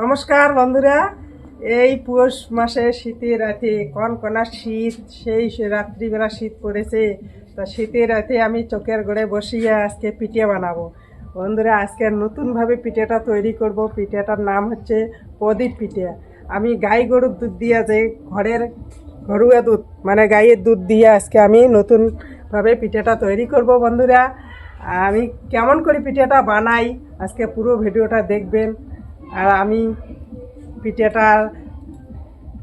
নমস্কার বন্ধুরা, এই পৌষ মাসে শীতের রাতে কনকনা শীত, সেই রাত্রিবেলা শীত পড়েছে। তা শীতের রাতে আমি চোখের গোড়ে বসিয়ে আজকে পিঠে বানাবো। বন্ধুরা, আজকে নতুনভাবে পিঠেটা তৈরি করব। পিঠেটার নাম হচ্ছে প্রদীপ পিঠে। আমি গাই গরুর দুধ দিয়ে, যে ঘরের ঘরোয়া দুধ মানে গাইয়ের দুধ দিয়ে আজকে আমি নতুনভাবে পিঠেটা তৈরি করব। বন্ধুরা, আমি কেমন করে পিঠেটা বানাই আজকে পুরো ভিডিওটা দেখবেন। আর আমি পিঠেটা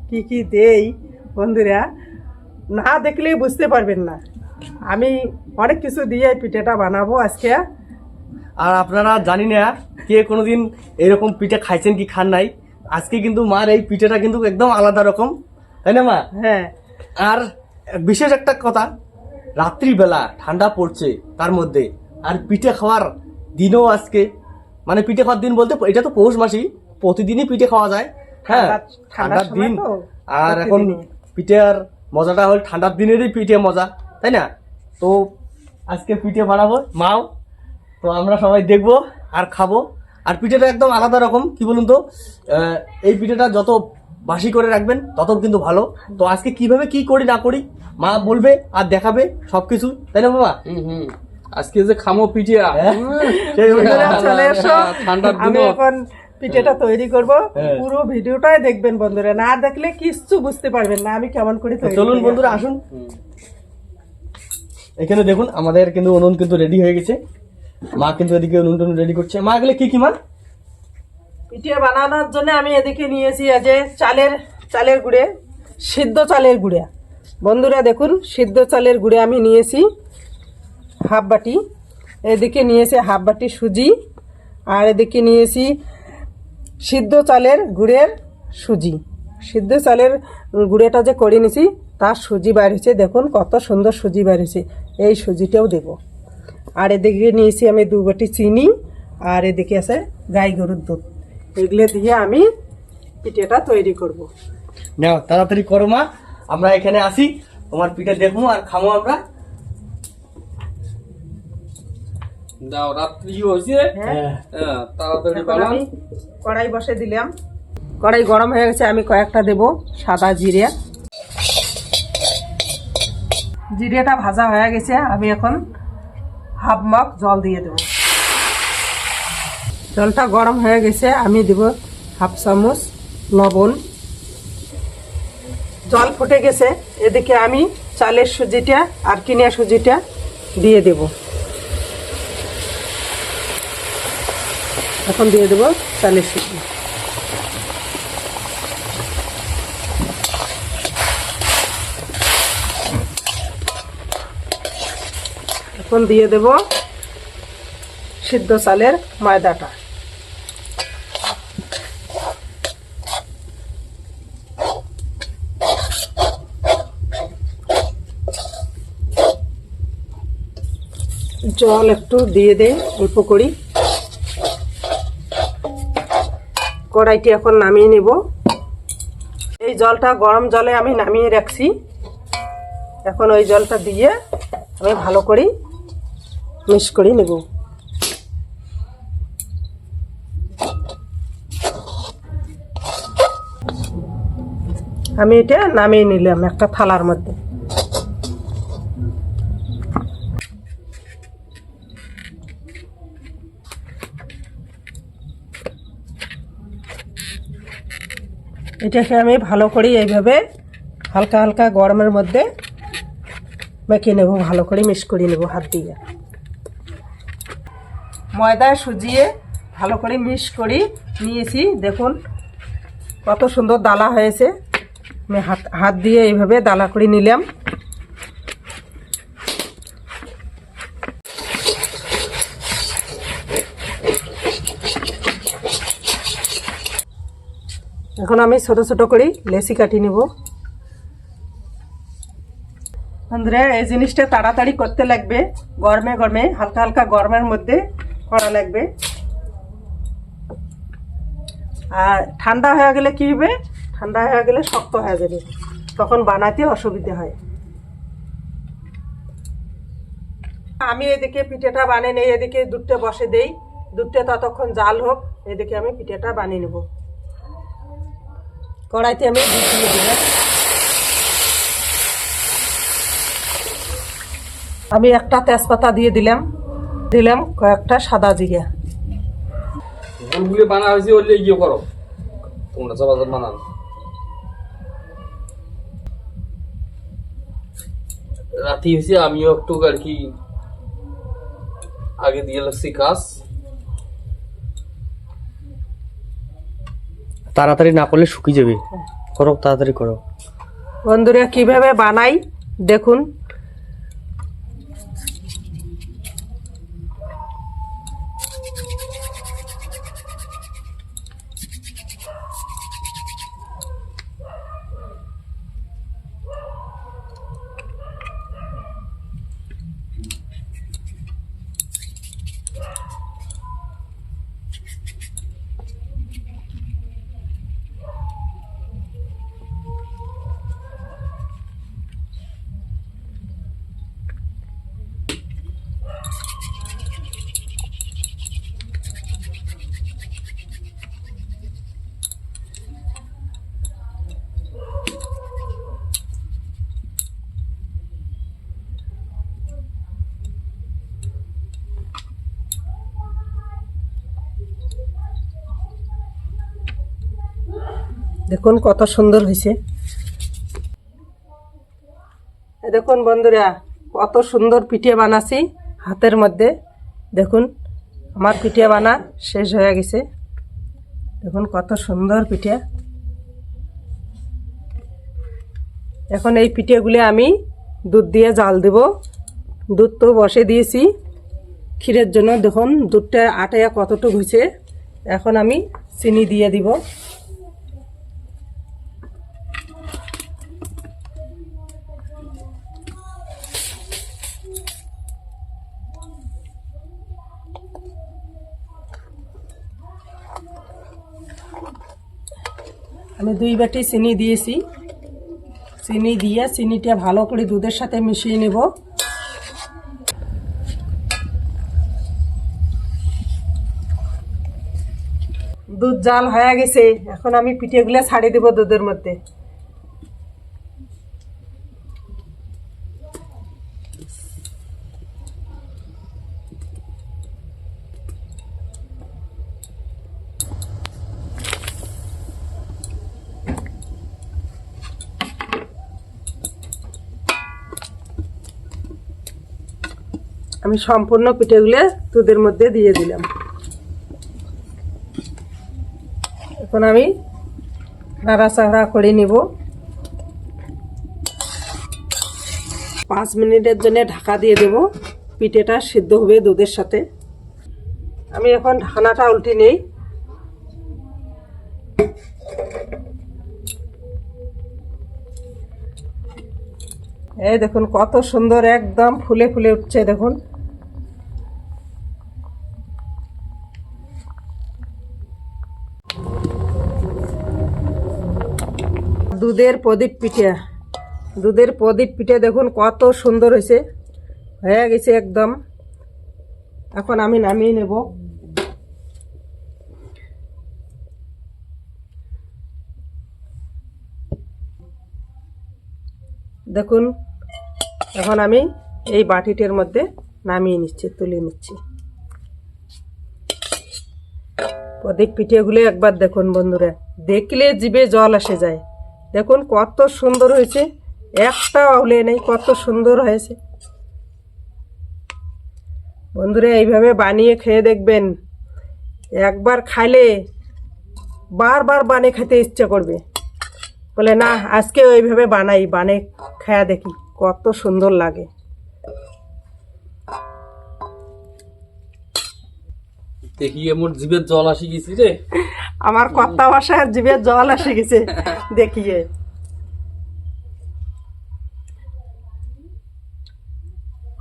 কি কি দেই বন্ধুরা, না দেখলেই বুঝতে পারবেন না। আমি অনেক কিছু দিয়ে পিঠেটা বানাবো আজকে। আর আপনারা জানি না কে কোনোদিন এরকম পিঠে খাইছেন কি খান নাই। আজকে কিন্তু মার এই পিঠেটা কিন্তু একদম আলাদা রকম, তাই না মা? হ্যাঁ। আর বিশেষ একটা কথা, রাত্রিবেলা ঠান্ডা পড়ছে তার মধ্যে, আর পিঠে খাওয়ার দিনও আজকে, মানে পিঠে খাওয়ার দিন বলতে এটা তো পৌষ মাসই, প্রতিদিনই পিঠে খাওয়া যায়। হ্যাঁ, ঠান্ডার দিন। আর এখন পিঠের মজাটা হল ঠান্ডার দিনেরই পিঠে মজা, তাই না? তো আজকে পিঠে বানাবো মাও, তো আমরা সবাই দেখবো আর খাবো। আর পিঠেটা একদম আলাদা রকম, কি বলুন তো, এই পিঠেটা যত বাসি করে রাখবেন তত কিন্তু ভালো। তো আজকে কিভাবে কি করি না করি মা বলবে আর দেখাবে সবকিছু, তাই না বাবা? আজকে যে খামো পিঠে চলে এসো, আমি এখন পিঠেটা তৈরি করব। পুরো ভিডিওটাই দেখবেন বন্ধুরা, না দেখলে কিচ্ছু বুঝতে পারবেন না আমি কেমন করে তৈরি। চলুন বন্ধুরা আসুন। এখানে দেখুন আমাদের কিন্তু উনুন কিন্তু রেডি হয়ে গেছে। মা কিন্তু এদিকে উনুন টুনুন রেডি করছে। মা এগুলো কি কি মা? পিঠে বানানোর জন্য আমি এদিকে নিয়েছি যে চালের গুঁড়ে, সিদ্ধ চালের গুঁড়া। বন্ধুরা দেখুন, সিদ্ধ চালের গুঁড়ে আমি নিয়েছি হাফ বাটি। এদিকে নিয়েছি হাফ বাটি সুজি, আর এদিকে নিয়েছি সিদ্ধ চালের গুঁড়ের সুজি। সিদ্ধ চালের গুঁড়েটা যে করে নিয়েছি তার সুজি বার হয়েছে, দেখুন কত সুন্দর সুজি বার হয়েছে। এই সুজিটাও দেব। আর এদিকে নিয়েছি আমি 2 বাটি চিনি, আর এদিকে আছে গাই গরুর দুধ। এগুলো দিয়ে আমি পিঠেটা তৈরি করব। নাও তাড়াতাড়ি করো মা, আমরা এখানে আসি, তোমার পিঠে দেখবো আর খাবো আমরা। দাও, রাত্রি হয়েছে, তাড়াতাড়ি এখন বানান। আমি কড়াই বসে দিলাম। কড়াই গরম হয়ে গেছে, আমি কয়েকটা দেব সাদা জিরে। জিরেটা ভাজা হয়ে গেছে, আমি এখন হাফ মগ জল দিয়ে দেব। জলটা গরম হয়ে গেছে, আমি দেব হাফ চামচ লবণ। জল ফুটে গেছে, এদিকে আমি চালের সুজিটা আর কিনা সুজিটা দিয়ে দেব। এখন দিয়ে দেব চালের সুজি। এখন দিয়ে দেব সিদ্ধ চালের ময়দাটা। জল একটু দিয়ে দেই অল্প করি। কড়াইটি এখন নামিয়ে নেব। এই জলটা গরম জলে আমি নামিয়ে রাখছি। এখন ওই জলটা দিয়ে আমি ভালো করে মিক্স করে নেব। আমি এটা নামিয়ে নিলাম একটা থালার মধ্যে। এটাকে আমি ভালো করে এইভাবে হালকা হালকা গরমের মধ্যে মেখে নেব, ভালো করে মিক্স করে নেব হাত দিয়ে। ময়দা সুজিয়ে ভালো করে মিক্স করে নিয়েছি, দেখুন কত সুন্দর দালা হয়েছে। আমি হাত দিয়ে এইভাবে দালা করে নিলাম। এখন আমি ছোট ছোট করে লেচি কাটি নেব। বন্ধুরা, এই জিনিসটা তাড়াতাড়ি করতে লাগবে, গরমে গরমে হালকা হালকা গরমের মধ্যে করা লাগবে। আর ঠান্ডা হয়ে গেলে কি হবে, ঠান্ডা হয়ে গেলে শক্ত হয়ে যাবে, তখন বানাতে অসুবিধা হয়। আমি এদিকে পিঠেটা বানিয়ে নেই, এদিকে দুধটা বসে দেই। দুধটা ততক্ষণ জাল হোক, এদিকে আমি পিঠেটা বানিয়ে নেব। কড়াইতে আমি দুধ দিয়ে দিলাম। আমি একটা তেজপাতা দিয়ে দিলাম, কয়েকটা সাদা জিরা। ভুলগুলি বানা হয়েছে ওলে গিয়ে করো, তোমরা সবাই বানান। রাতি হয়েছে, আমিও একটু আর কি আগে দিয়ে লাগছি কাজ। তাড়াতাড়ি না করলে শুকিয়ে যাবে, করো তাড়াতাড়ি করো। বন্ধুরা কিভাবে বানাই দেখুন। দেখুন কত সুন্দর হয়েছে। দেখুন বন্ধুরা কত সুন্দর পিঠে বানাছি হাতের মধ্যে। দেখুন আমার পিঠে বানা শেষ হয়ে গেছে। দেখুন কত সুন্দর পিঠে। এখন এই পিঠেগুলি আমি দুধ দিয়ে জাল দেব। দুধ তো বসে দিয়েছি ক্ষীরের জন্য। দেখুন দুধটা আটায়া কতটুকু হয়েছে। এখন আমি চিনি দিয়ে দিব। আমি 2 বাটি চিনি দিয়েছি। চিনি দিয়ে চিনিটা ভালো করে দুধের সাথে মিশিয়ে নেব। দুধ জাল হয়ে গেছে। এখন আমি পিঠেগুলো ছাড়িয়ে দেব দুধের মধ্যে। আমি সম্পূর্ণ পিঠেগুলো দুধের মধ্যে দিয়ে দিলাম। এখন আমি নাড়াচাড়া করে নিব। 5 মিনিটের জন্য ঢাকা দিয়ে দেব। পিঠেটা সিদ্ধ হবে দুধের সাথে। আমি এখন ঢাকনাটা উল্টে নেই। এই দেখুন কত সুন্দর একদম ফুলে ফুলে উঠছে। দেখুন দুধের প্রদীপ পিঠে। দুধের প্রদীপ পিঠে দেখুন কত সুন্দর হয়েছে, হয়ে গেছে একদম। এখন আমি নামিয়ে নেব। দেখুন এখন আমি এই বাটিটার মধ্যে নামিয়ে নিচ্ছি, তুলে নিচ্ছি। প্রদীপ পিঠেগুলো একবার দেখুন বন্ধুরা, দেখলে জিভে জল এসে যায়। দেখুন কত সুন্দর হয়েছে, একটা আউলে নেই, কত সুন্দর হয়েছে। বন্ধুরা এইভাবে বানিয়ে খেয়ে দেখবেন। একবার খাইলে বারবার বানিয়ে খেতে ইচ্ছা করবে। বলে না আজকে ওইভাবে বানিয়ে খায়া দেখি কত সুন্দর লাগে। দেখি এমন জিভের জল আসি গেছি রে। আমার কথা ভাষায় জিভের জল এসে গেছে দেখিয়ে।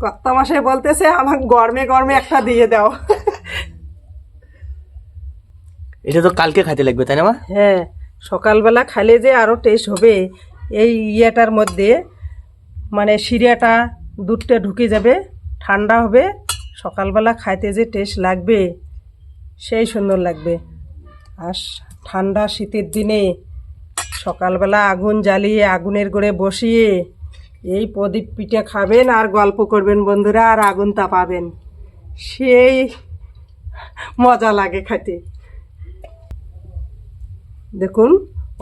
কথা ভাষায় বলতেছে আমার গরমে গরমে একটা দিয়ে দাও। এটা তো কালকে খাইতে লাগবে তাই না মা? হ্যাঁ, সকালবেলা খাইলে যে আরো টেস্ট হবে। এই ইয়েটার মধ্যে মানে শিরাটা দুধটা ঢুকে যাবে, ঠান্ডা হবে, সকালবেলা খাইতে যে টেস্ট লাগবে সেই সুন্দর লাগবে। আর ঠান্ডা শীতের দিনে সকালবেলা আগুন জ্বালিয়ে আগুনের গোড়ে বসিয়ে এই প্রদীপ পিঠে খাবেন আর গল্প করবেন বন্ধুরা, আর আগুন তাপাবেন, সেই মজা লাগে খেতে। দেখুন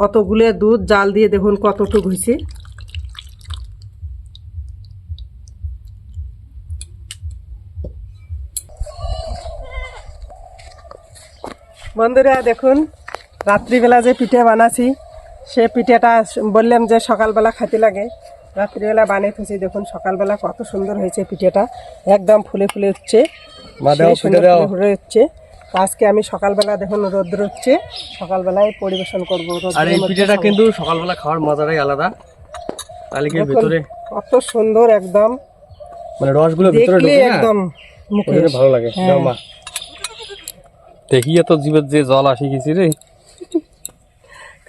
কতগুলো দুধ জাল দিয়ে দেখুন কতটুক হয়েছে। বন্ধুরা দেখুন রাত্রিবেলা যে পিঠে বানাছি, সে পিঠেটা বললাম যে সকালবেলা খেতে লাগে, রাত্রিবেলা বানিয়ে থুছি। দেখুন সকালবেলা কত সুন্দর হয়েছে পিঠেটা, একদম ফুলে ফুলে উঠছে, সেই সুন্দর ফুলে ফুলে উঠছে। আজকে আমি সকালবেলা দেখুন রোদ্র উঠছে, সকালবেলায় পরিবেশন করবো। আর এই পিঠেটা কিন্তু সকালবেলা খাওয়ার মজাটাই আলাদা। তাহলে কি ভিতরে কত সুন্দর একদম, মানে রসগুলো ভিতরে দেখলে ঢুকে না, একদম মুখে ভালো লাগে। হ্যাঁ। মা দেখিয়ে তো জীবের যে জল আসি গেছি রে।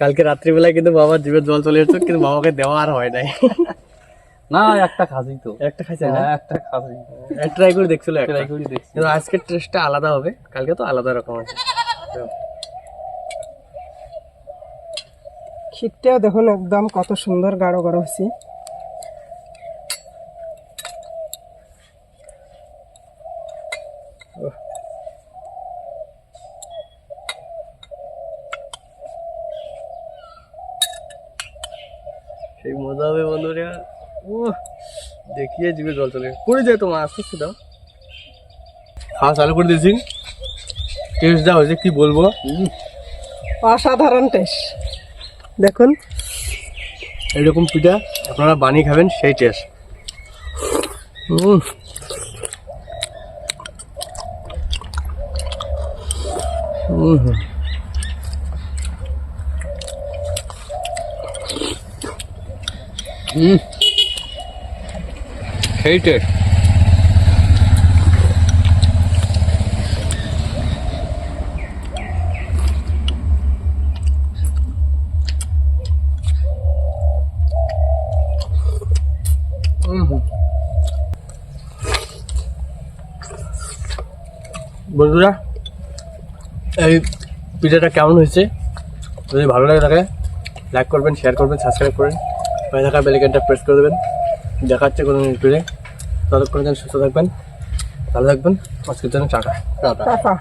কালকে রাত্রিবেলায় কিন্তু বাবার জিভে জল চলে এসেছে, কিন্তু বাবাকে দেওয়া আর হয় নাই। না একটা খাসি তো, একটা খাইছে না, একটা খাসি ট্রাই করে দেখছিল, ট্রাই করে দেখছি। কিন্তু আজকের টেস্টটা আলাদা হবে, কালকে তো আলাদা রকম আছে। ক্ষীরটাও দেখুন একদম কত সুন্দর গাঢ় গাঢ় হয়েছে। সেই মজা হবে বন্ধুরা। ও দেখিয়ে জিভে জল চলে পড়ে যায়, তোমার আস্তে আস্তে দাও। খাওয়া চালু করে দিয়েছি, টেস্ট যা হয়েছে কি বলবো, অসাধারণ টেস্ট। দেখুন এরকম পিঠা আপনারা বানিয়ে খাবেন, সেই টেস্ট। সেই টেস্ট। বন্ধুরা এই পিঠাটা কেমন হয়েছে, যদি ভালো লাগে থাকে লাইক করবেন, শেয়ার করবেন, সাবস্ক্রাইব করবেন, পাশে থাকা বেল আইকনটা প্রেস করে দেবেন। দেখাচ্ছে কোনো ভিডিওতে, ততক্ষণ যেন সুস্থ থাকবেন, ভালো থাকবেন। আজকের জন্য টাটা। টাটা।